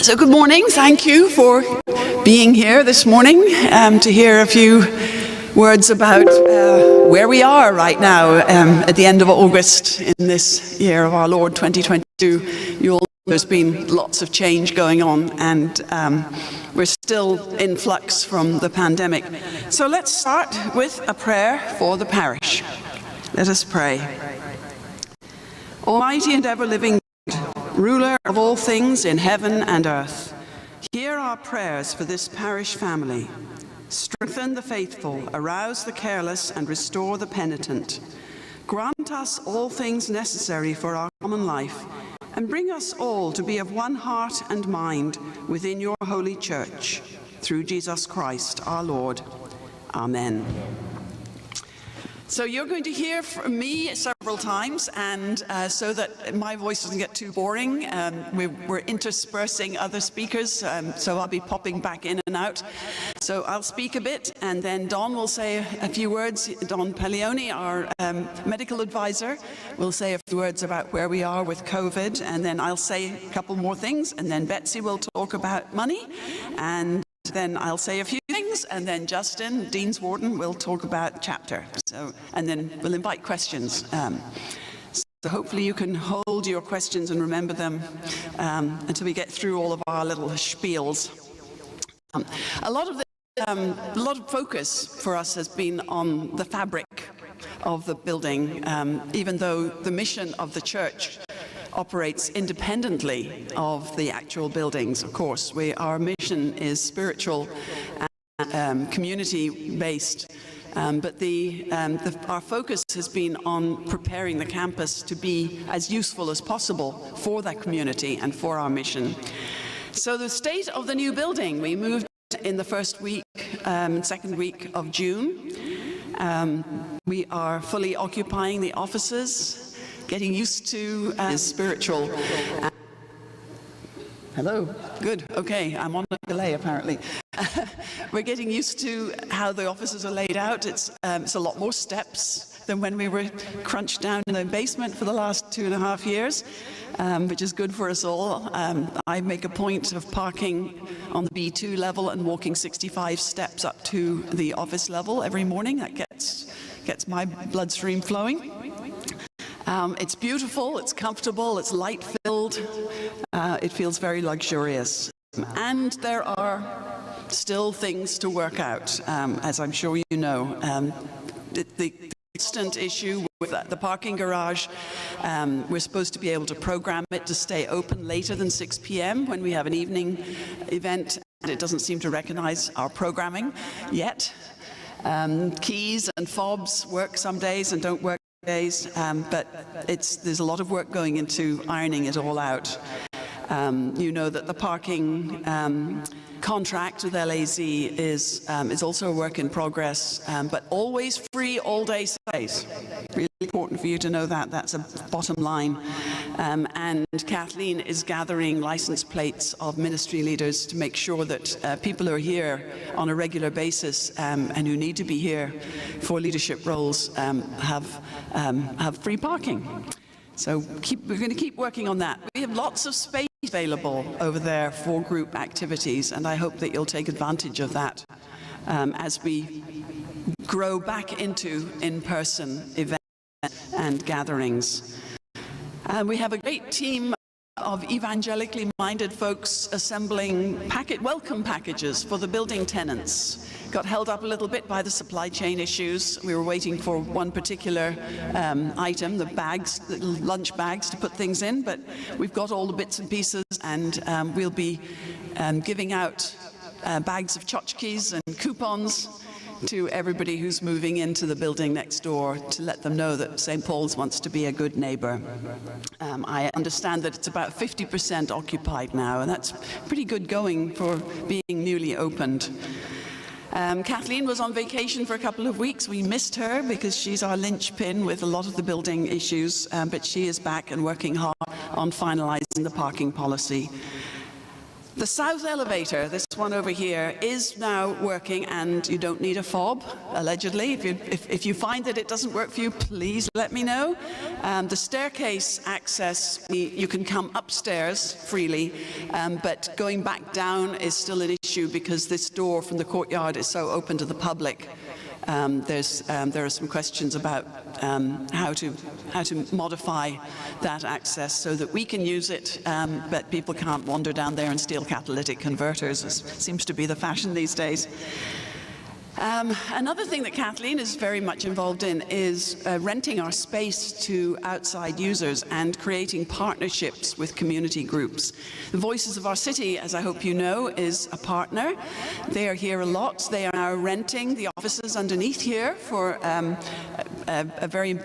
So good morning. Thank you for being here this morning to hear a few words about where we are right now at the end of August in this year of our Lord 2022. You all know there's been lots of change going on, and we're still in flux from the pandemic. So let's start with a prayer for the parish. Let us pray. Almighty and ever-living God, ruler of all things in heaven and earth, hear our prayers for this parish family. Strengthen the faithful, arouse the careless, and restore the penitent. Grant us all things necessary for our common life, and bring us all to be of one heart and mind within your holy church. Through Jesus Christ, our Lord. Amen. So you're going to hear from me several times, and so that my voice doesn't get too boring, we're interspersing other speakers, so I'll be popping back in and out. So I'll speak a bit, and then Don will say a few words. Don Pellioni, our medical advisor, will say a few words about where we are with COVID, and then I'll say a couple more things, and then Betsy will talk about money, and then I'll say a few things, and then Justin, Dean's Warden, will talk about chapter. So, and then we'll invite questions. So hopefully you can hold your questions and remember them until we get through all of our little spiels. A lot of focus for us has been on the fabric of the building, even though the mission of the church operates independently of the actual buildings. Of course, our mission is spiritual and community-based, but our focus has been on preparing the campus to be as useful as possible for that community and for our mission. So the state of the new building, we moved in the first week, second week of June. We are fully occupying the offices, getting used to spiritual. Hello, good, okay, I'm on a delay apparently. We're getting used to how the offices are laid out. It's a lot more steps than when we were crunched down in the basement for the last 2.5 years, which is good for us all. I make a point of parking on the B2 level and walking 65 steps up to the office level every morning. That gets my bloodstream flowing. It's beautiful, it's comfortable, it's light-filled, it feels very luxurious. And there are still things to work out, as I'm sure you know. The constant issue with the parking garage, we're supposed to be able to program it to stay open later than 6 p.m. when we have an evening event, and it doesn't seem to recognize our programming yet. Keys and fobs work some days and don't work days, but there's a lot of work going into ironing it all out. You know that the parking contract with LAZ is also a work in progress, but always free all day Sundays. Really important for you to know that. That's a bottom line. And Kathleen is gathering license plates of ministry leaders to make sure that people who are here on a regular basis and who need to be here for leadership roles have free parking. So we're going to keep working on that. We have lots of space available over there for group activities, and I hope that you'll take advantage of that as we grow back into in-person events and gatherings. We have a great team of evangelically minded folks assembling welcome packages for the building tenants. Got held up a little bit by the supply chain issues. We were waiting for one particular item, the lunch bags to put things in, but we've got all the bits and pieces, and we'll be giving out bags of tchotchkes and coupons to everybody who's moving into the building next door to let them know that St. Paul's wants to be a good neighbor. I understand that it's about 50% occupied now, and that's pretty good going for being newly opened. Kathleen was on vacation for a couple of weeks. We missed her because she's our linchpin with a lot of the building issues, but she is back and working hard on finalizing the parking policy. The south elevator, this one over here, is now working, and you don't need a fob, allegedly. If you find that it doesn't work for you, please let me know. The staircase access, you can come upstairs freely, but going back down is still an issue because this door from the courtyard is so open to the public. There are some questions about how to modify that access so that we can use it, but people can't wander down there and steal catalytic converters. It seems to be the fashion these days. Another thing that Kathleen is very much involved in is renting our space to outside users and creating partnerships with community groups. The Voices of Our City, as I hope you know, is a partner. They are here a lot. They are now renting the offices underneath here for a very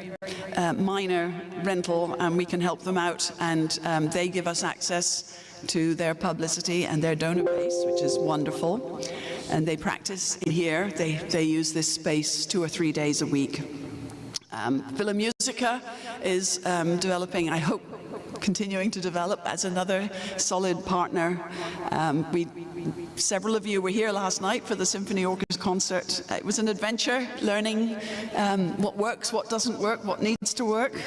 minor rental, and we can help them out, and they give us access to their publicity and their donor base, which is wonderful. And they practice in here. They use this space 2 or 3 days a week. Villa Musica is developing, I hope, continuing to develop as another solid partner. Several of you were here last night for the Symphony Orchestra concert. It was an adventure, learning what works, what doesn't work, what needs to work.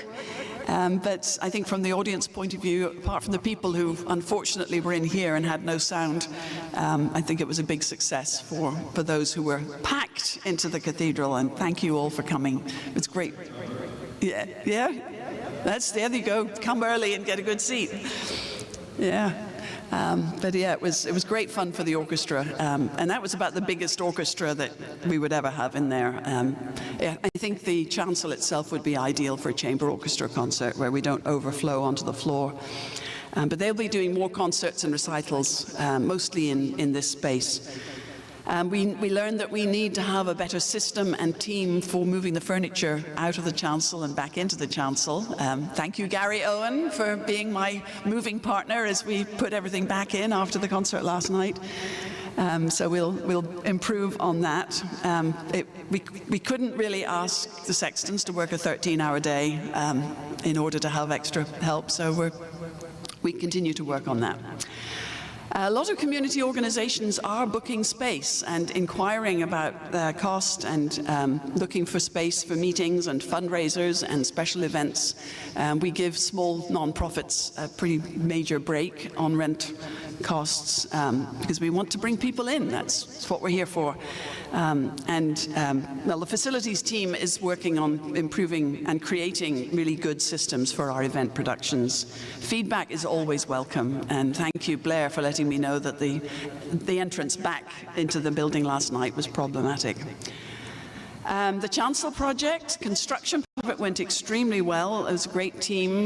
But I think from the audience point of view, apart from the people who unfortunately were in here and had no sound, I think it was a big success for those who were packed into the cathedral, and thank you all for coming. It's great. Yeah, yeah. There you go. Come early and get a good seat. Yeah. But yeah, it was great fun for the orchestra, and that was about the biggest orchestra that we would ever have in there. Yeah, I think the chancel itself would be ideal for a chamber orchestra concert where we don't overflow onto the floor. But they'll be doing more concerts and recitals, mostly in this space. We learned that we need to have a better system and team for moving the furniture out of the chancel and back into the chancel. Thank you, Gary Owen, for being my moving partner as we put everything back in after the concert last night. So we'll improve on that. We couldn't really ask the sextons to work a 13-hour day in order to have extra help, so we continue to work on that. A lot of community organizations are booking space and inquiring about cost and looking for space for meetings and fundraisers and special events. We give small non-profits a pretty major break on rent costs because we want to bring people in. That's what we're here for. Well, the facilities team is working on improving and creating really good systems for our event productions. Feedback is always welcome, and thank you, Blair, for letting me know that the entrance back into the building last night was problematic. The chancel project, construction of it went extremely well. It was a great team.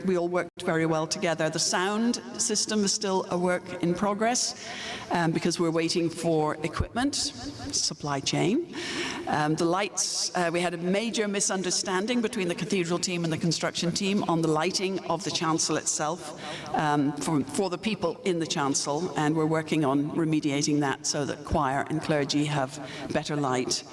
We all worked very well together. The sound system is still a work in progress because we're waiting for equipment, supply chain. The lights, we had a major misunderstanding between the cathedral team and the construction team on the lighting of the chancel itself for the people in the chancel, and we're working on remediating that so that choir and clergy have better light.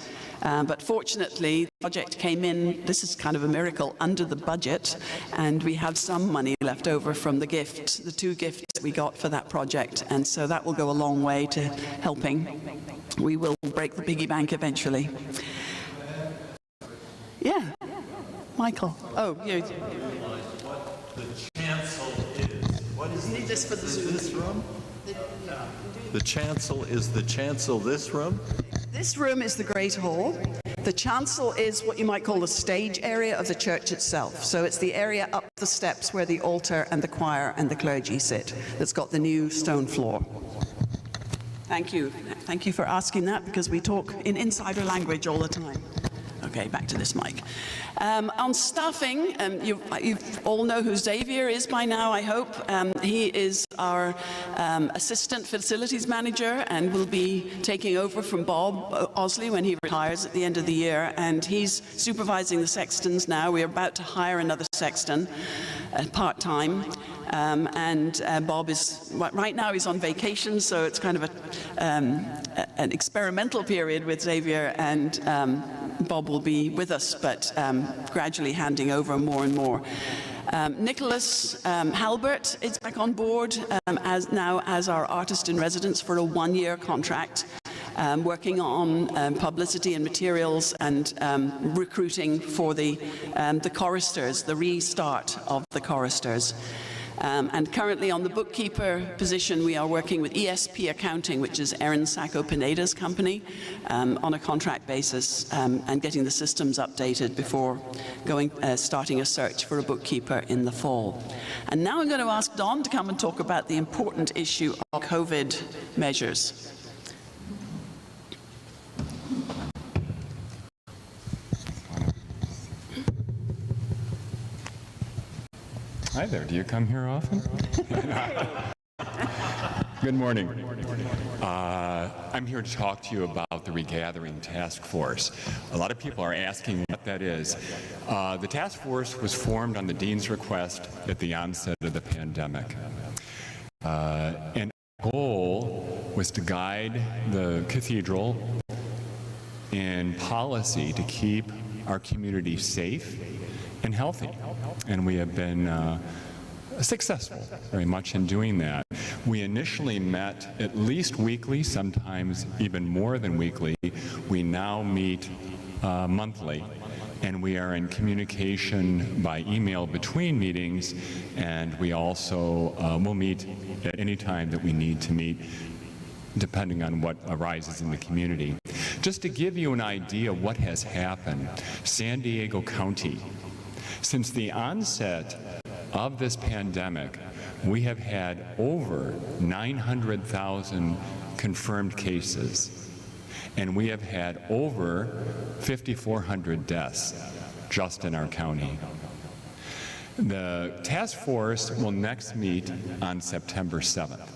But fortunately, the project came in, this is kind of a miracle, under the budget, and we have some money left over from the 2 gifts that we got for that project, and so that will go a long way to helping. We will break the piggy bank eventually. Yeah, Michael. Oh, yeah. What the chancel is. What is you need this for the Zoom. this room? The chancel is the chancel this room? This room is the Great Hall. The chancel is what you might call the stage area of the church itself. So it's the area up the steps where the altar and the choir and the clergy sit. That's got the new stone floor. Thank you. Thank you for asking that, because we talk in insider language all the time. Okay, back to this mic. On staffing, you all know who Xavier is by now, I hope. He is our assistant facilities manager and will be taking over from Bob Osley when he retires at the end of the year. And he's supervising the sextons now. We're about to hire another sexton part-time. Bob is, right now he's on vacation, so it's kind of an experimental period with Xavier, and Bob will be with us, but gradually handing over more and more. Nicholas Halbert is back on board as our artist in residence for a one-year contract, working on publicity and materials and recruiting for the choristers, the restart of the choristers. And currently on the bookkeeper position, we are working with ESP Accounting, which is Erin Sacco Pineda's company, on a contract basis, and getting the systems updated before starting a search for a bookkeeper in the fall. And now I'm going to ask Don to come and talk about the important issue of COVID measures. Hi there, do you come here often? Good morning. I'm here to talk to you about the Regathering Task Force. A lot of people are asking what that is. The task force was formed on the Dean's request at the onset of the pandemic. And our goal was to guide the Cathedral in policy to keep our community safe and healthy. And we have been successful very much in doing that. We initially met at least weekly, sometimes even more than weekly. We now meet monthly, and we are in communication by email between meetings, and we also will meet at any time that we need to meet, depending on what arises in the community. Just to give you an idea of what has happened, San Diego County, since the onset of this pandemic, we have had over 900,000 confirmed cases, and we have had over 5,400 deaths just in our county. The task force will next meet on September 7th.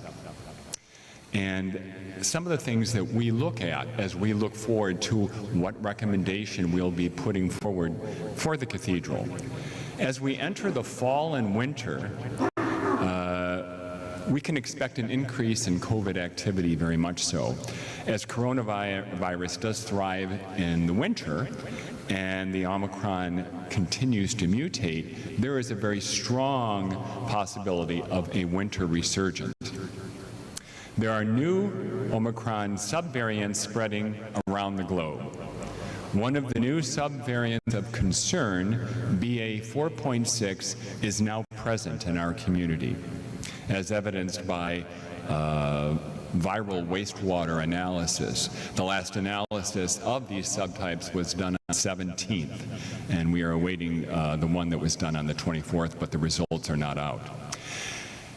And some of the things that we look at as we look forward to what recommendation we'll be putting forward for the Cathedral. As we enter the fall and winter, we can expect an increase in COVID activity, very much so. As coronavirus does thrive in the winter and the Omicron continues to mutate, there is a very strong possibility of a winter resurgence. There are new Omicron subvariants spreading around the globe. One of the new subvariants of concern, BA 4.6, is now present in our community, as evidenced by viral wastewater analysis. The last analysis of these subtypes was done on the 17th, and we are awaiting the one that was done on the 24th, but the results are not out.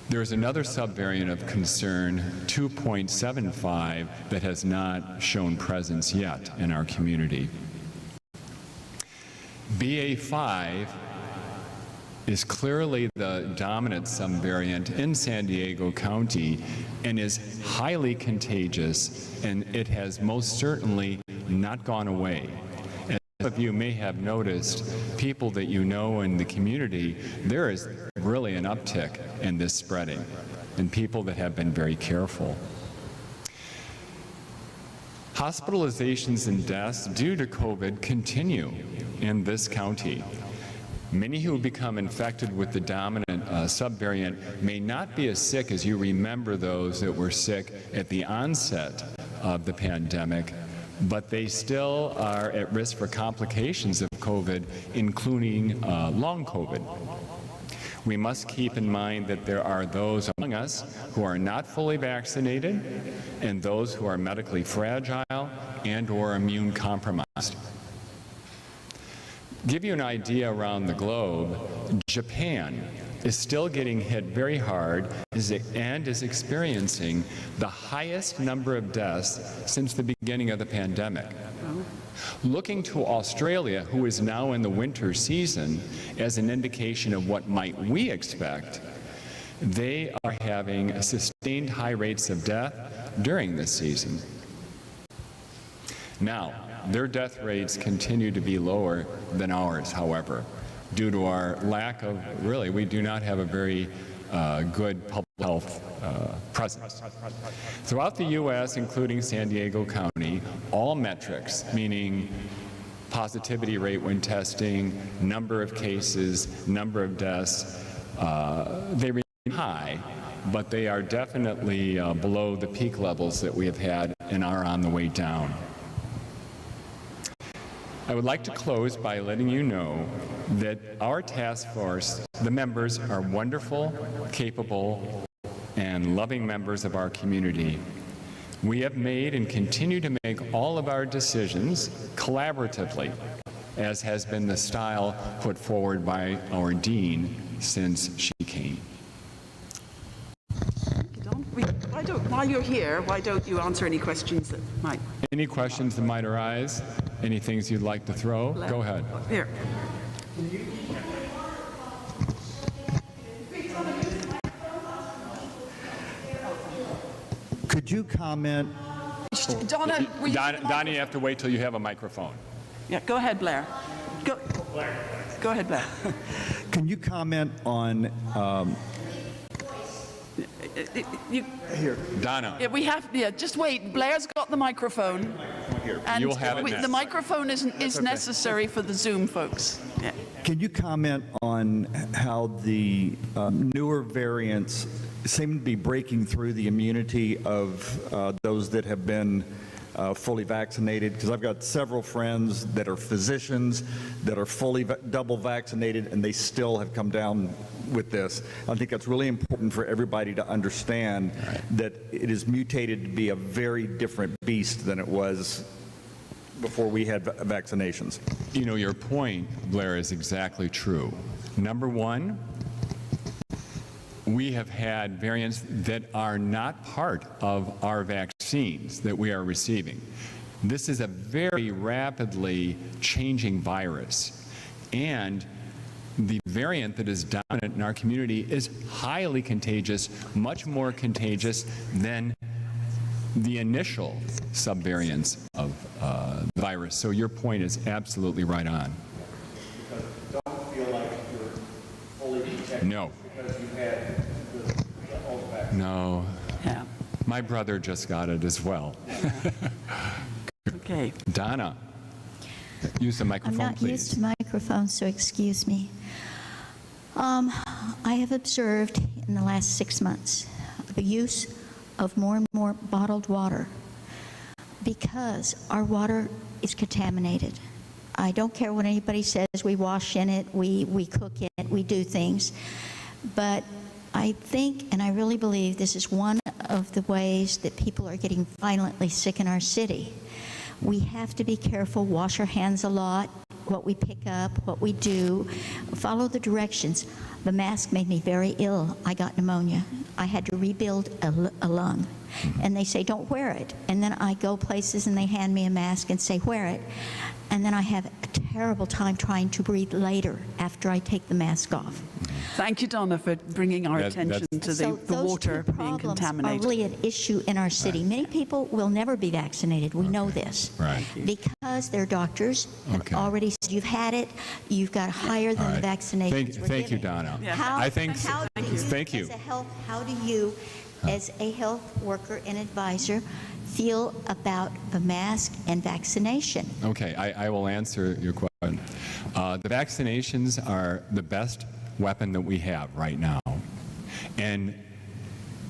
There is another subvariant of concern, 2.75, that has not shown presence yet in our community. BA5 is clearly the dominant subvariant in San Diego County and is highly contagious, and it has most certainly not gone away. As some of you may have noticed, people that you know in the community, there is really an uptick in this spreading, and people that have been very careful. Hospitalizations and deaths due to COVID continue in this county. Many who become infected with the dominant subvariant may not be as sick as you remember those that were sick at the onset of the pandemic, but they still are at risk for complications of COVID, including long COVID. We must keep in mind that there are those among us who are not fully vaccinated and those who are medically fragile and or immune compromised. Give you an idea around the globe, Japan is still getting hit very hard and is experiencing the highest number of deaths since the beginning of the pandemic. Looking to Australia, who is now in the winter season, as an indication of what might we expect, they are having sustained high rates of death during this season. Now, their death rates continue to be lower than ours, however, due to our lack of, really, we do not have a very good public health presence. Throughout the U.S., including San Diego County, all metrics, meaning positivity rate when testing, number of cases, number of deaths, they remain high, but they are definitely below the peak levels that we have had and are on the way down. I would like to close by letting you know that our task force, the members are wonderful, capable, and loving members of our community. We have made and continue to make all of our decisions collaboratively, as has been the style put forward by our dean since she came. While you're here, why don't you answer any questions that might... Any questions that might arise? Any things you'd like to throw? Go ahead. Here. Could you comment? Donna, Donna, you have to wait till you have a microphone. Yeah, go ahead, Blair. Go ahead, Blair. Can you comment on Donna. Yeah, we have. Yeah, just wait. Blair's got the microphone. And You'll have it next. the microphone is necessary for the Zoom folks. Yeah. Can you comment on how the newer variants seem to be breaking through the immunity of those that have been fully vaccinated? Because I've got several friends that are physicians that are fully double vaccinated, and they still have come down with this. I think that's really important for everybody to understand that it is mutated to be a very different beast than it was before we had vaccinations. You know, your point, Blair, is exactly true. Number one, we have had variants that are not part of our vaccines that we are receiving. This is a very rapidly changing virus, and the variant that is dominant in our community is highly contagious, much more contagious than the initial subvariants of the virus. So your point is absolutely right on. Because don't feel like you're fully protected. No. Because you had all the vaccines. No. Yeah. My brother just got it as well. Okay. Donna, use the microphone, I'm not please. used to microphones, so excuse me. I have observed in the last 6 months the use of more and more bottled water because our water is contaminated. I don't care what anybody says. We wash in it, we cook in it, we do things. But I think, and I really believe, this is one of the ways that people are getting violently sick in our city. We have to be careful, wash our hands a lot, what we pick up, what we do, follow the directions. The mask made me very ill. I got pneumonia. I had to rebuild a lung. And they say, don't wear it. And then I go places and they hand me a mask and say, wear it. And then I have a terrible time trying to breathe later after I take the mask off. Thank you, Donna, for bringing our attention to the water being contaminated. Are really an issue in our city. Right. Many people will never be vaccinated. We know this. Right. Because their doctors have already said, you've had it, you've got higher than the vaccinations we're Thank you, giving. Donna. Yeah. Thank you. How do you, as a health worker and advisor, feel about the mask and vaccination? Okay, I will answer your question. The vaccinations are the best weapon that we have right now. And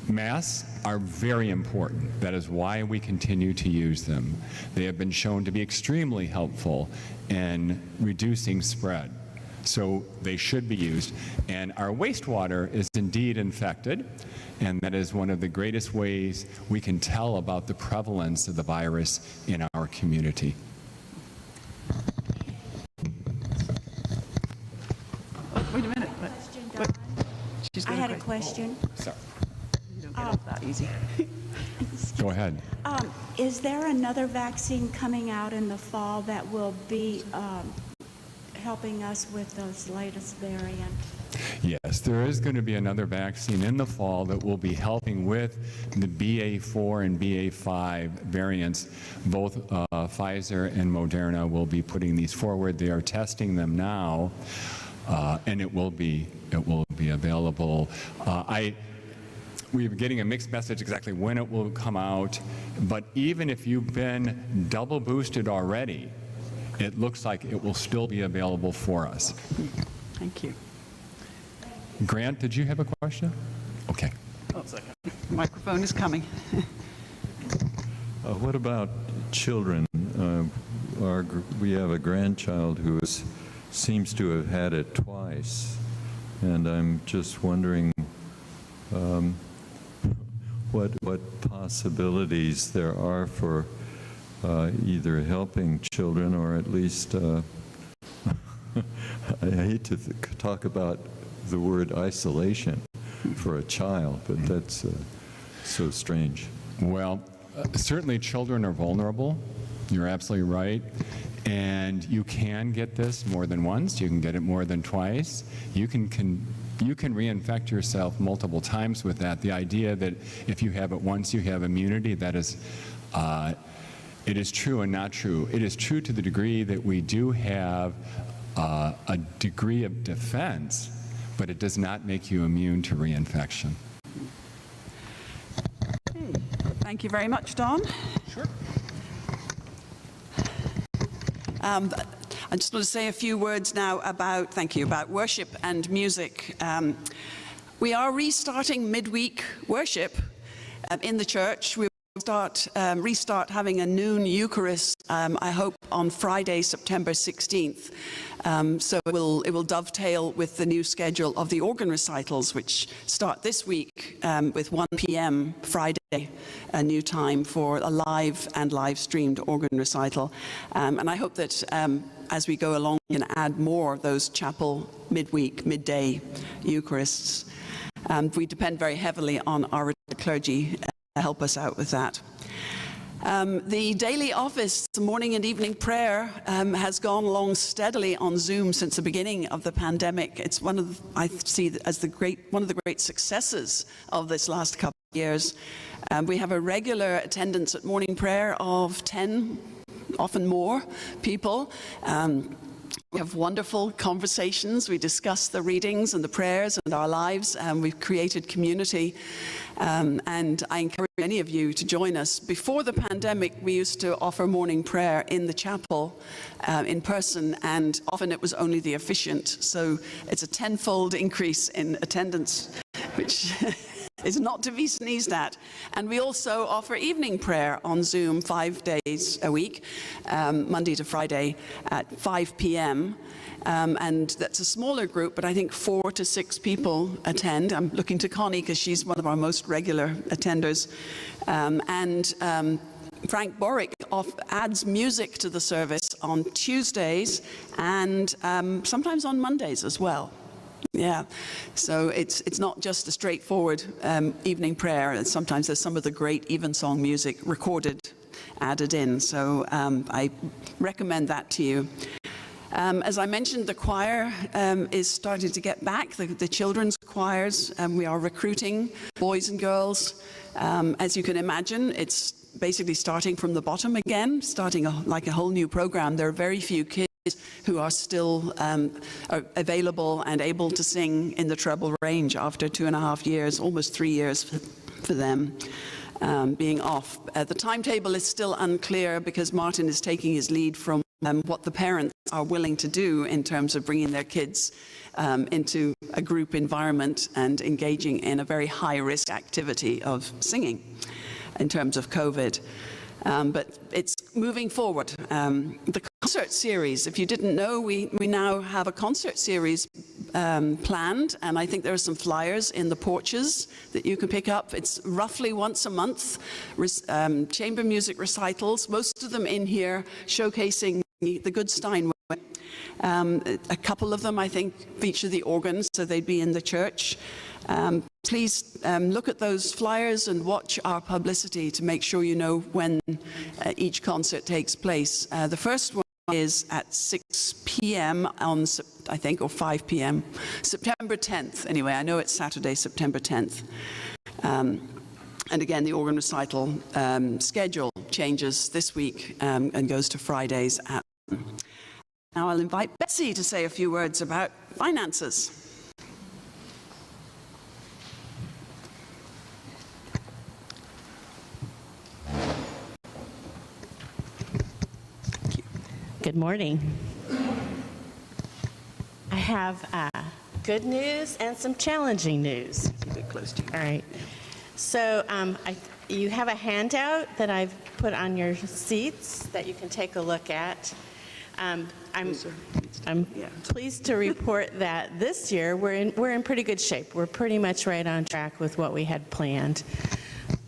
masks are very important. That is why we continue to use them. They have been shown to be extremely helpful in reducing spread. So they should be used. And our wastewater is indeed infected, and that is one of the greatest ways we can tell about the prevalence of the virus in our community. Wait a minute. I had a question. Sorry. You don't get off that easy. Go ahead. Is there another vaccine coming out in the fall that will be helping us with this latest variant? Yes, there is going to be another vaccine in the fall that will be helping with the BA4 and BA5 variants. Both Pfizer and Moderna will be putting these forward. They are testing them now, and it will be available. We're getting a mixed message exactly when it will come out, but even if you've been double boosted already, it looks like it will still be available for us. Thank you. Grant, did you have a question? Okay. Microphone is coming. What about children? We have a grandchild who seems to have had it twice, and I'm just wondering what possibilities there are for either helping children or at least, I hate to talk about the word isolation for a child, but that's so strange. Well, certainly children are vulnerable. You're absolutely right. And you can get this more than once. You can get it more than twice. You can reinfect yourself multiple times with that. The idea that if you have it once, you have immunity, that is, it is true and not true. It is true to the degree that we do have a degree of defense, but it does not make you immune to reinfection. Okay. Thank you very much, Don. Sure. I just want to say a few words now about, about worship and music. We are restarting midweek worship in the church. We will restart having a noon Eucharist, I hope, on Friday, September 16th. So it will dovetail with the new schedule of the organ recitals, which start this week with 1 p.m. Friday, a new time for a live and live-streamed organ recital. And I hope that as we go along, we can add more of those chapel midweek, midday Eucharists. We depend very heavily on our clergy to help us out with that. The daily office, the morning and evening prayer, has gone along steadily on Zoom since the beginning of the pandemic. It's I see it as one of the great successes of this last couple of years. We have a regular attendance at morning prayer of 10, often more, people. We have wonderful conversations. We discuss the readings and the prayers and our lives, and we've created community. And I encourage any of you to join us. Before the pandemic, we used to offer morning prayer in the chapel in person, and often it was only the officiant. So it's a tenfold increase in attendance, which is not to be sneezed at. And we also offer evening prayer on Zoom 5 days a week, Monday to Friday at 5 p.m. And that's a smaller group, but I think 4 to 6 people attend. I'm looking to Connie because she's one of our most regular attenders. Frank Borick adds music to the service on Tuesdays and sometimes on Mondays as well. Yeah, so it's not just a straightforward evening prayer. And sometimes there's some of the great evensong music recorded, added in. So I recommend that to you. As I mentioned, the choir is starting to get back, the children's choirs. We are recruiting boys and girls. As you can imagine, it's basically starting from the bottom again, starting like a whole new program. There are very few kids who are still are available and able to sing in the treble range after 2.5 years, almost 3 years for them being off. The timetable is still unclear because Martin is taking his lead from what the parents are willing to do in terms of bringing their kids into a group environment and engaging in a very high-risk activity of singing in terms of COVID. But it's moving forward. The concert series, if you didn't know, we now have a concert series planned, and I think there are some flyers in the porches that you can pick up. It's roughly once a month, chamber music recitals, most of them in here showcasing the good Steinway. A couple of them, I think, feature the organs, so they'd be in the church. Please look at those flyers and watch our publicity to make sure you know when each concert takes place. The first one is at 6 p.m. on, I think, or 5 p.m. September 10th. Anyway, I know it's Saturday, September 10th. And again, the organ recital schedule changes this week and goes to Fridays at. Now I'll invite Betsy to say a few words about finances. Good Good morning. I have good news and some challenging news. A bit close to you. All right. So you have a handout that I've put on your seats that you can take a look at. I'm pleased to report that this year we're in pretty good shape. We're pretty much right on track with what we had planned.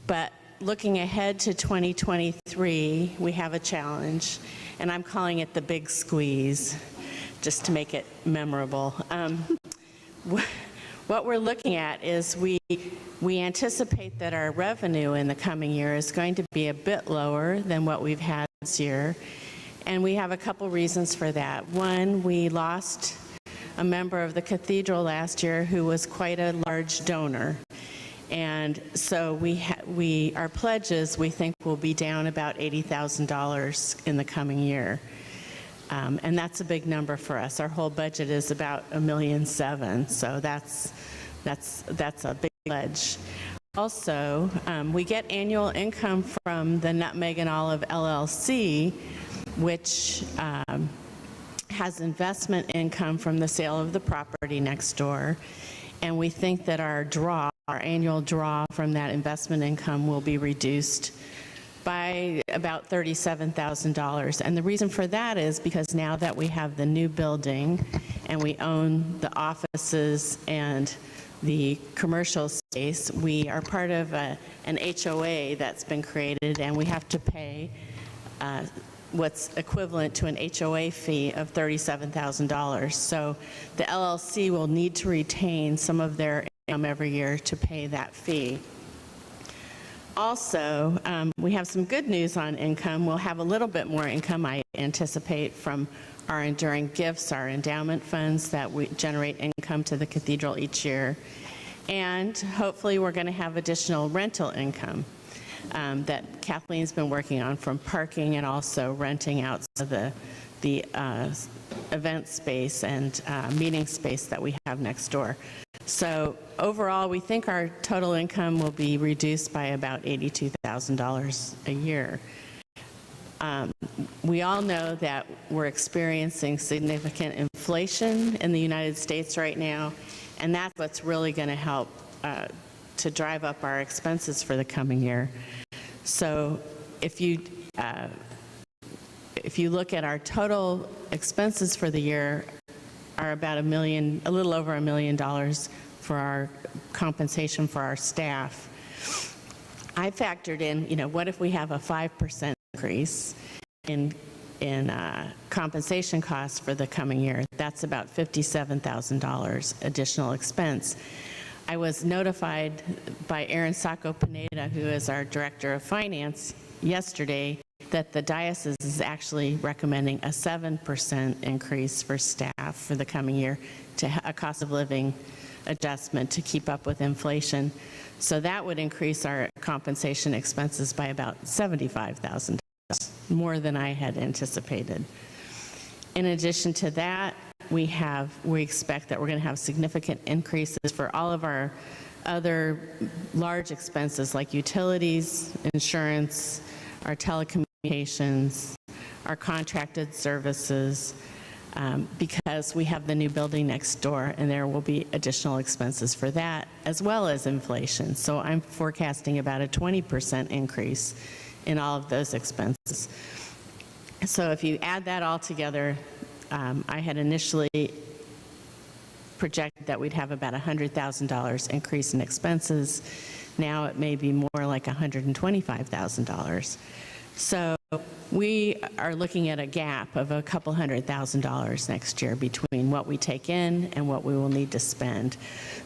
But looking ahead to 2023, we have a challenge, and I'm calling it the big squeeze, just to make it memorable. What we're looking at is we anticipate that our revenue in the coming year is going to be a bit lower than what we've had this year, and we have a couple reasons for that. One, we lost a member of the cathedral last year who was quite a large donor. And so our pledges, we think, will be down about $80,000 in the coming year. And that's a big number for us. Our whole budget is about $1.7 million, so that's a big pledge. Also, we get annual income from the Nutmeg and Olive LLC, which has investment income from the sale of the property next door. And we think that our annual draw from that investment income will be reduced by about $37,000. And the reason for that is because now that we have the new building and we own the offices and the commercial space, we are part of an HOA that's been created, and we have to pay what's equivalent to an HOA fee of $37,000. So the LLC will need to retain some of their income every year to pay that fee. Also, we have some good news on income. We'll have a little bit more income, I anticipate, from our enduring gifts, our endowment funds that we generate income to the cathedral each year. And hopefully we're going to have additional rental income that Kathleen's been working on, from parking and also renting out the event space and meeting space that we have next door. So overall, we think our total income will be reduced by about $82,000 a year. We all know that we're experiencing significant inflation in the United States right now, and that's what's really going to help to drive up our expenses for the coming year. So if you look at our total expenses for the year, are about a little over $1 million for our compensation for our staff. I factored in, what if we have a 5% increase in compensation costs for the coming year? That's about $57,000 additional expense. I was notified by Aaron Sacco-Pineda, who is our Director of Finance, yesterday that the diocese is actually recommending a 7% increase for staff for the coming year, to a cost of living adjustment to keep up with inflation. So that would increase our compensation expenses by about $75,000, more than I had anticipated. In addition to that, we expect that we're going to have significant increases for all of our other large expenses like utilities, insurance, our telecommunications, our contracted services, because we have the new building next door, and there will be additional expenses for that, as well as inflation. So I'm forecasting about a 20% increase in all of those expenses. So if you add that all together, I had initially projected that we'd have about $100,000 increase in expenses. Now it may be more like $125,000. So we are looking at a gap of a couple $100,000 next year between what we take in and what we will need to spend.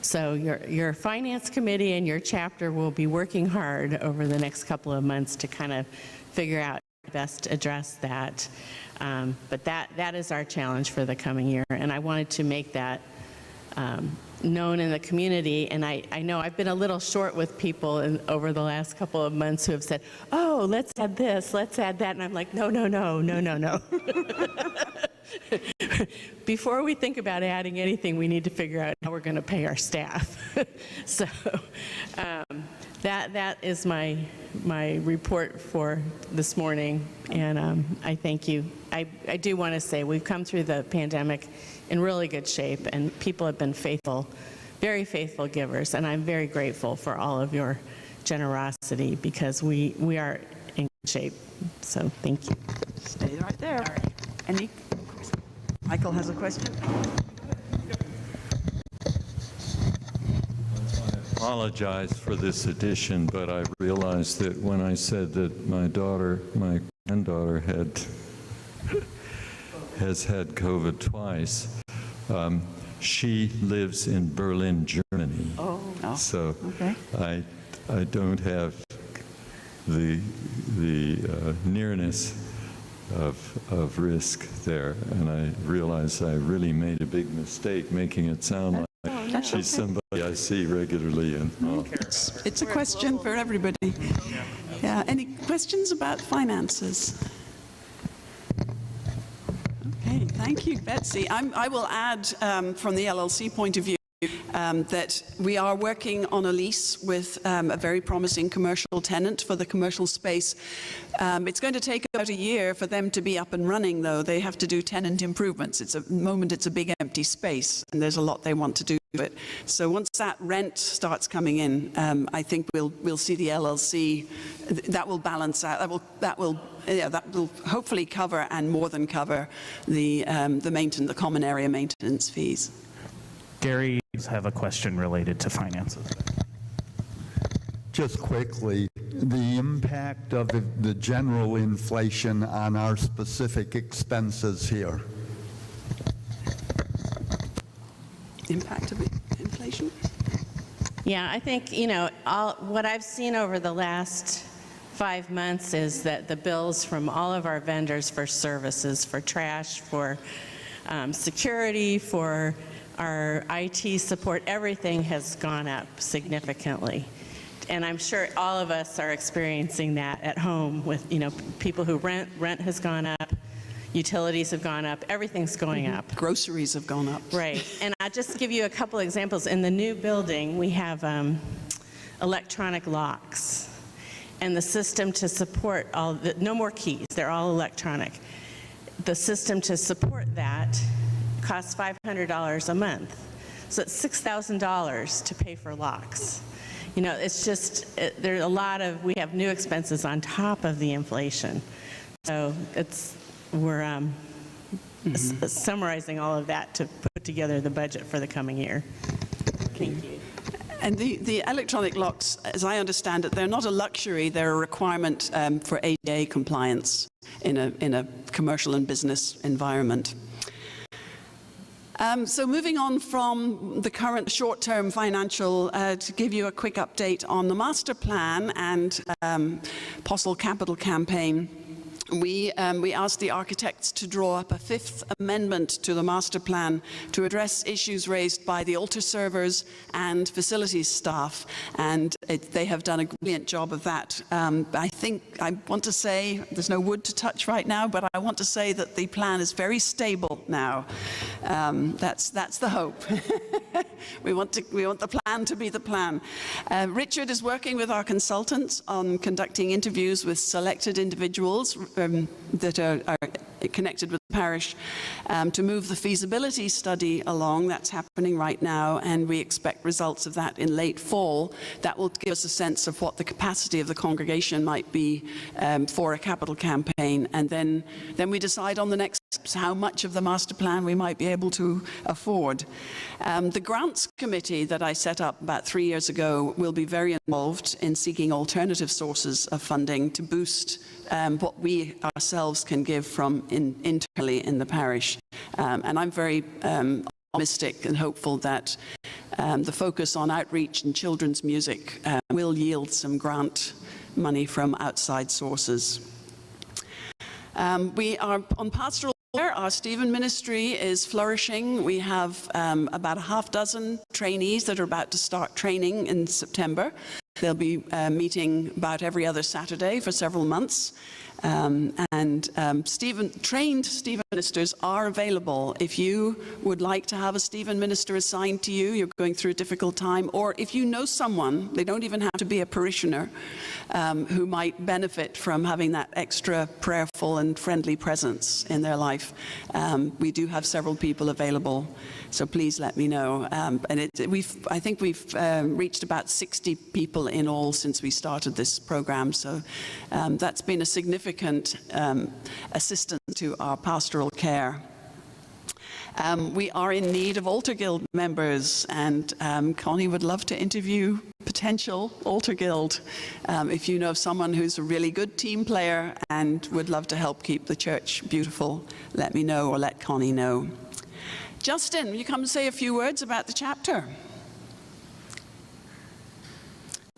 So your finance committee and your chapter will be working hard over the next couple of months to kind of figure out how to best address that. But that is our challenge for the coming year, and I wanted to make that known in the community. And I know I've been a little short with people over the last couple of months who have said, oh, let's add this, let's add that. And I'm like, no. Before we think about adding anything, we need to figure out how we're going to pay our staff. That is my report for this morning, and I thank you. I do want to say we've come through the pandemic in really good shape, and people have been faithful, very faithful givers, and I'm very grateful for all of your generosity because we are in good shape. So thank you. Stay right there. Any? Michael has a question. Apologize for this addition, but I realized that when I said that my granddaughter has had COVID twice, she lives in Berlin, Germany. Oh. So Okay. I don't have the nearness of risk there, and I realize I really made a big mistake making it sound like she's somebody I see regularly. And It's a question for everybody. Yeah. Any questions about finances? Okay. Thank you, Betsy. I will add from the LLC point of view that we are working on a lease with a very promising commercial tenant for the commercial space. It's going to take about a year for them to be up and running, though. They have to do tenant improvements. At the moment, it's a big empty space, and there's a lot they want to do to it. So once that rent starts coming in, I think we'll see the LLC. That will balance out. That will hopefully cover and more than cover the common area maintenance fees. Gary have a question related to finances. Just quickly, the impact of the general inflation on our specific expenses here. Impact of inflation? Yeah, I think, what I've seen over the last 5 months is that the bills from all of our vendors for services, for trash, for security, for our IT support, everything has gone up significantly. And I'm sure all of us are experiencing that at home with, people who rent has gone up, utilities have gone up, everything's going up. Groceries have gone up. Right. And I'll just give you a couple examples. In the new building, we have electronic locks. And the system to support no more keys, they're all electronic. The system to support that costs $500 a month. So it's $6,000 to pay for locks. It's just, there's a lot of, we have new expenses on top of the inflation. So we're summarizing all of that to put together the budget for the coming year. Thank you. And the electronic locks, as I understand it, they're not a luxury, they're a requirement for ADA compliance in a commercial and business environment. So moving on from the current short-term financial, to give you a quick update on the master plan and Postle Capital Campaign. We asked the architects to draw up a fifth amendment to the master plan to address issues raised by the altar servers and facilities staff, and they have done a brilliant job of that. I want to say, there's no wood to touch right now, but I want to say that the plan is very stable now. That's the hope. We want the plan to be the plan. Richard is working with our consultants on conducting interviews with selected individuals that are connected with the parish to move the feasibility study along. That's happening right now, and we expect results of that in late fall. That will give us a sense of what the capacity of the congregation might be for a capital campaign, and then we decide on the next steps, how much of the master plan we might be able to afford. The grants committee that I set up about 3 years ago will be very involved in seeking alternative sources of funding to boost what we ourselves can give from internally in the parish. And I'm very optimistic and hopeful that the focus on outreach and children's music will yield some grant money from outside sources. We are on pastoral care. Our Stephen ministry is flourishing. We have about a half dozen trainees that are about to start training in September. They'll be meeting about every other Saturday for several months. Trained Stephen ministers are available. If you would like to have a Stephen minister assigned to you, you're going through a difficult time, or if you know someone, they don't even have to be a parishioner, who might benefit from having that extra prayerful and friendly presence in their life. We do have several people available, so please let me know. I think we've reached about 60 people in all since we started this program, so that's been a significant assistance to our pastoral care. We are in need of Altar Guild members, and Connie would love to interview potential Altar Guild. If you know of someone who's a really good team player and would love to help keep the church beautiful, let me know or let Connie know. Justin, will you come and say a few words about the chapter?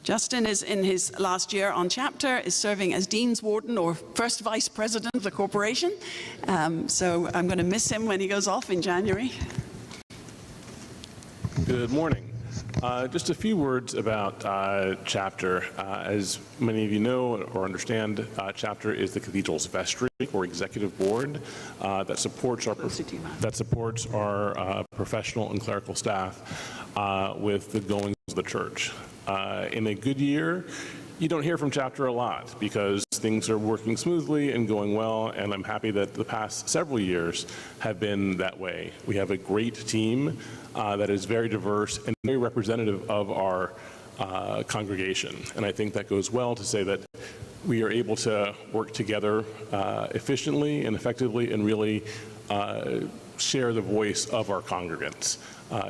Justin is in his last year on chapter, is serving as Dean's Warden or first Vice President of the corporation. So I'm going to miss him when he goes off in January. Good morning. Just a few words about chapter. As many of you know or understand, chapter is the cathedral's vestry or executive board that supports our professional and clerical staff with the goings of the church. In a good year, you don't hear from chapter a lot because things are working smoothly and going well, and I'm happy that the past several years have been that way. We have a great team that is very diverse and very representative of our congregation, and I think that goes well to say that we are able to work together efficiently and effectively and really share the voice of our congregants.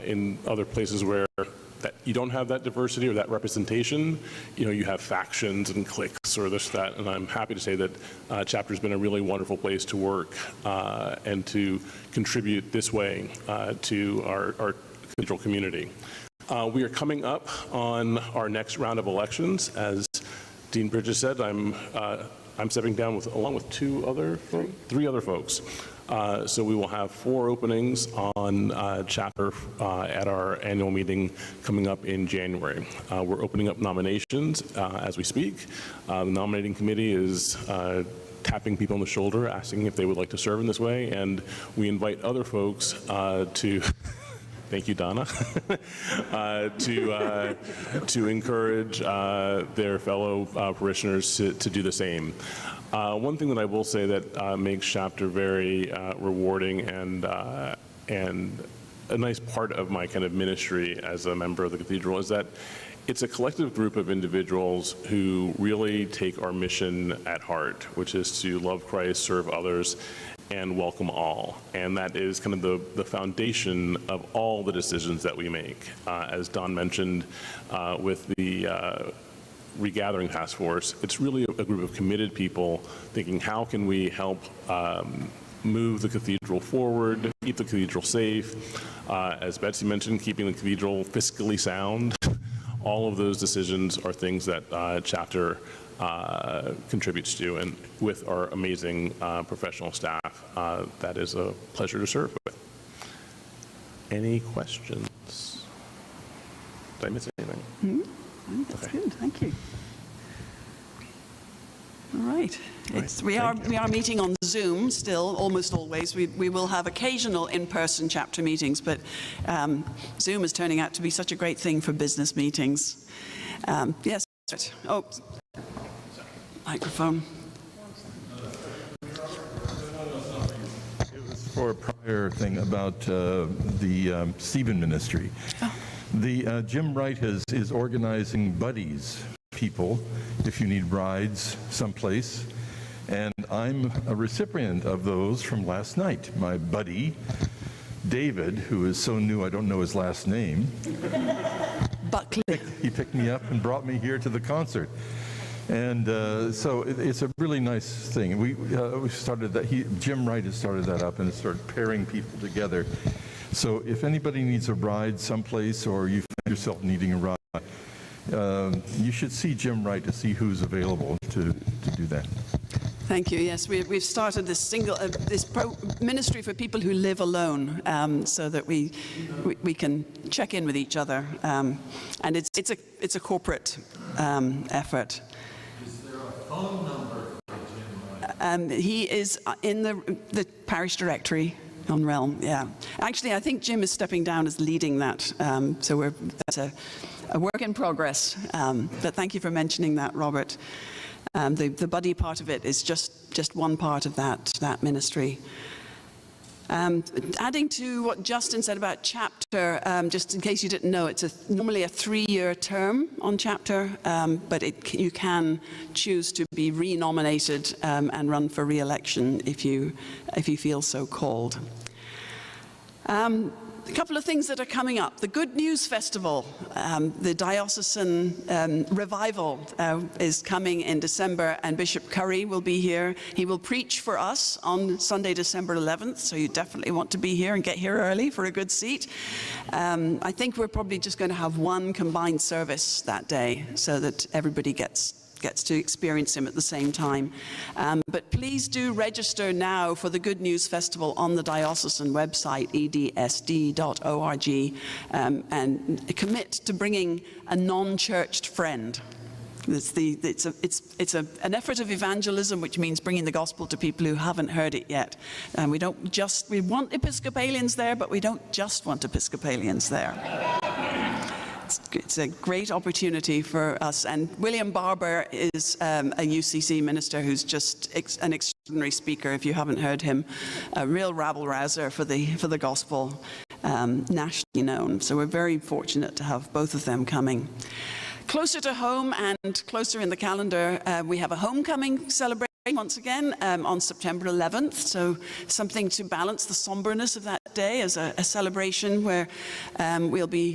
In other places where that you don't have that diversity or that representation, you have factions and cliques or this, that, and I'm happy to say that chapter's been a really wonderful place to work and to contribute this way to our cathedral community. We are coming up on our next round of elections. As Dean Bridges said, I'm stepping down along with three other folks. So we will have 4 openings on chapter at our annual meeting coming up in January. We're opening up nominations as we speak. The nominating committee is tapping people on the shoulder, asking if they would like to serve in this way, and we invite other folks to thank you, Donna, to encourage their fellow parishioners to do the same. One thing that I will say that makes chapter very rewarding and a nice part of my kind of ministry as a member of the cathedral is that it's a collective group of individuals who really take our mission at heart, which is to love Christ, serve others, and welcome all. And that is kind of the foundation of all the decisions that we make. As Don mentioned with the Regathering Task Force, it's really a group of committed people thinking, how can we help move the cathedral forward, keep the cathedral safe, as Betsy mentioned, keeping the cathedral fiscally sound. All of those decisions are things that chapter contributes to, and with our amazing professional staff, that is a pleasure to serve with. Any questions? Did I miss anything? Mm-hmm. That's okay. Good, thank you. All right. We are meeting on Zoom still, almost always. We will have occasional in-person chapter meetings, but Zoom is turning out to be such a great thing for business meetings. Yes. Oh, microphone. It was for a prior thing about the Stephen ministry. Oh. The Jim Wright is organizing buddies, people, if you need rides someplace. And I'm a recipient of those from last night. My buddy, David, who is so new I don't know his last name, Buckley. He picked me up and brought me here to the concert. And so it's a really nice thing. We started that, Jim Wright has started that up and started pairing people together. So if anybody needs a ride someplace or you find yourself needing a ride, you should see Jim Wright to see who's available to do that. Thank you. Yes, we've started this ministry for people who live alone, so that we can check in with each other, and it's a corporate effort. Is there a phone number for Jim? He is in the parish directory on Realm. Yeah, actually, I think Jim is stepping down as leading that, so that's a work in progress. But thank you for mentioning that, Robert. The buddy part of it is just one part of that ministry. Adding to what Justin said about chapter, just in case you didn't know, it's normally a 3-year term on chapter, but you can choose to be re-nominated and run for re-election if you feel so called. A couple of things that are coming up. The Good News Festival, the diocesan revival is coming in December, and Bishop Curry will be here. He will preach for us on Sunday, December 11th, so you definitely want to be here and get here early for a good seat. I think we're probably just going to have one combined service that day so that everybody gets to experience him at the same time. But please do register now for the Good News Festival on the diocesan website, edsd.org, and commit to bringing a non-churched friend. It's an effort of evangelism, which means bringing the gospel to people who haven't heard it yet. And we want Episcopalians there, but we don't just want Episcopalians there. It's a great opportunity for us. And William Barber is a UCC minister who's just an extraordinary speaker, if you haven't heard him. A real rabble-rouser for the gospel, nationally known. So we're very fortunate to have both of them coming. Closer to home and closer in the calendar, we have a homecoming celebration once again on September 11th, so something to balance the somberness of that day as a celebration where we'll be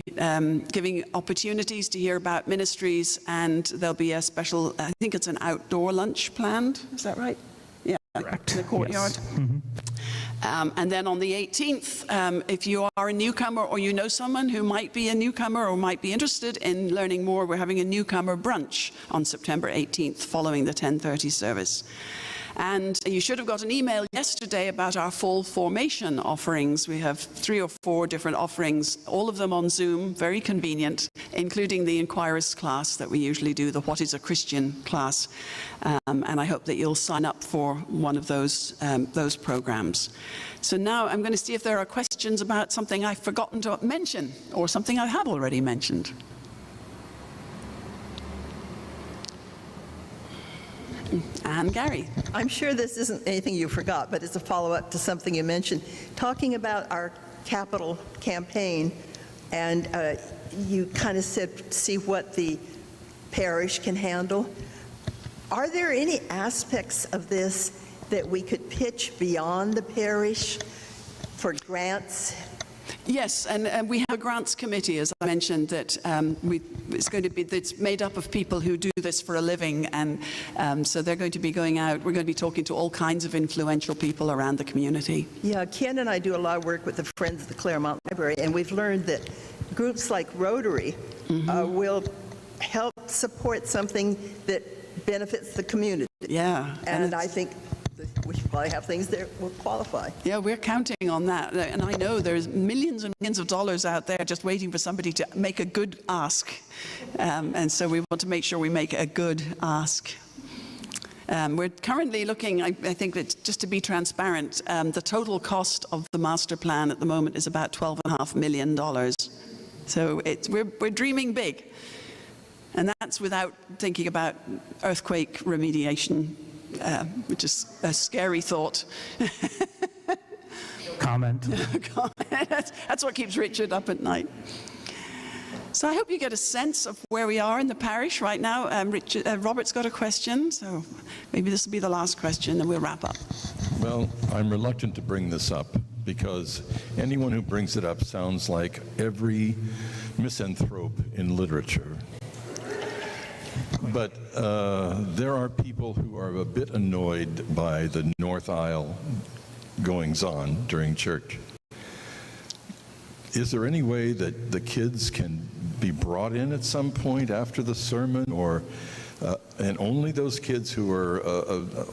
giving opportunities to hear about ministries, and there'll be a special, I think it's an outdoor lunch planned, is that right? Yeah, correct. In the courtyard. Yes. Mm-hmm. And then on the 18th, if you are a newcomer or you know someone who might be a newcomer or might be interested in learning more, we're having a newcomer brunch on September 18th following the 10:30 service. And you should have got an email yesterday about our fall formation offerings. We have 3 or 4 different offerings, all of them on Zoom, very convenient, including the Inquirers class that we usually do, the What is a Christian class. And I hope that you'll sign up for one of those programs. So now I'm going to see if there are questions about something I've forgotten to mention or something I have already mentioned. And Gary. I'm sure this isn't anything you forgot, but it's a follow-up to something you mentioned. Talking about our capital campaign, and you kind of said, see what the parish can handle. Are there any aspects of this that we could pitch beyond the parish for grants? Yes, and we have a grants committee, as I mentioned, that it's made up of people who do this for a living, and so they're going to be going out. We're going to be talking to all kinds of influential people around the community. Yeah, Ken and I do a lot of work with the Friends of the Claremont Library, and we've learned that groups like Rotary will help support something that benefits the community. Yeah. And I think we should probably have things that will qualify. Yeah, we're counting on that. And I know there's millions and millions of dollars out there just waiting for somebody to make a good ask. And so we want to make sure we make a good ask. We're currently looking, I think that just to be transparent, the total cost of the master plan at the moment is about $12.5 million. So we're dreaming big. And that's without thinking about earthquake remediation, which is a scary thought. Comment. That's what keeps Richard up at night. So I hope you get a sense of where we are in the parish right now. Robert's got a question, so maybe this will be the last question, and we'll wrap up. Well, I'm reluctant to bring this up because anyone who brings it up sounds like every misanthrope in literature. But there are people who are a bit annoyed by the North Aisle goings-on during church. Is there any way that the kids can be brought in at some point after the sermon, or and only those kids who are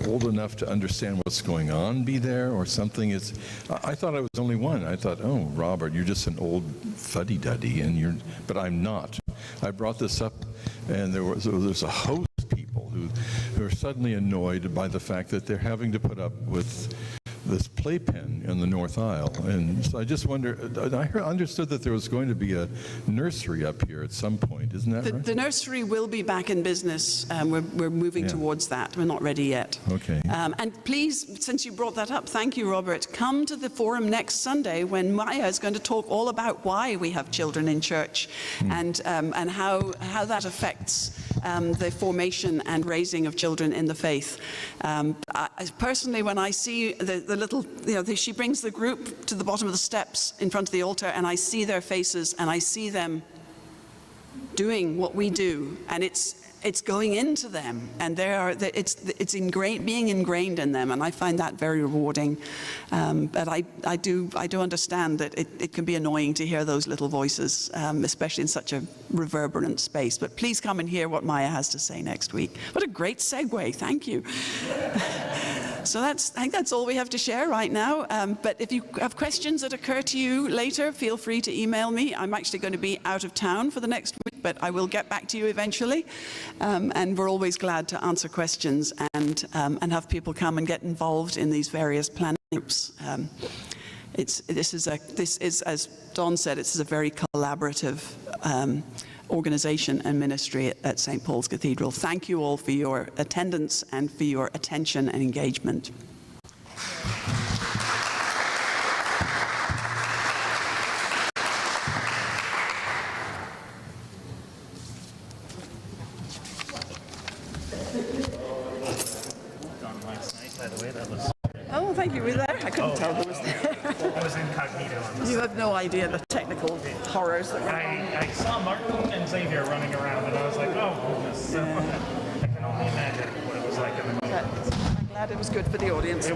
old enough to understand what's going on be there or something? I thought I was only one. I thought, oh, Robert, you're just an old fuddy-duddy, but I'm not. I brought this up, and there's a host of people who are suddenly annoyed by the fact that they're having to put up with this playpen in the North Aisle. And so I just wonder, I understood that there was going to be a nursery up here at some point, isn't that right? The nursery will be back in business. We're moving towards that. We're not ready yet. Okay. And please, since you brought that up, thank you, Robert, come to the forum next Sunday when Maya is going to talk all about why we have children in church and how that affects the formation and raising of children in the faith. Personally, when I see the little, she brings the group to the bottom of the steps in front of the altar, and I see their faces, and I see them doing what we do, and it's going into them, and it's being ingrained in them, and I find that very rewarding. But I do understand that it can be annoying to hear those little voices, especially in such a reverberant space. But please come and hear what Maya has to say next week. What a great segue! Thank you. So I think that's all we have to share right now. But if you have questions that occur to you later, feel free to email me. I'm actually going to be out of town for the next week, but I will get back to you eventually. And we're always glad to answer questions and have people come and get involved in these various planning groups. This is, as Don said, it's a very collaborative organization and ministry at St. Paul's Cathedral. Thank you all for your attendance and for your attention and engagement. Oh, thank you. Were you there? I couldn't tell who was there. I was incognito on this. You have no idea the technical horrors that were I saw Martin and Xavier running around, and I was like, oh, goodness. I can only imagine what it was like in the moment. I'm glad it was good for the audience.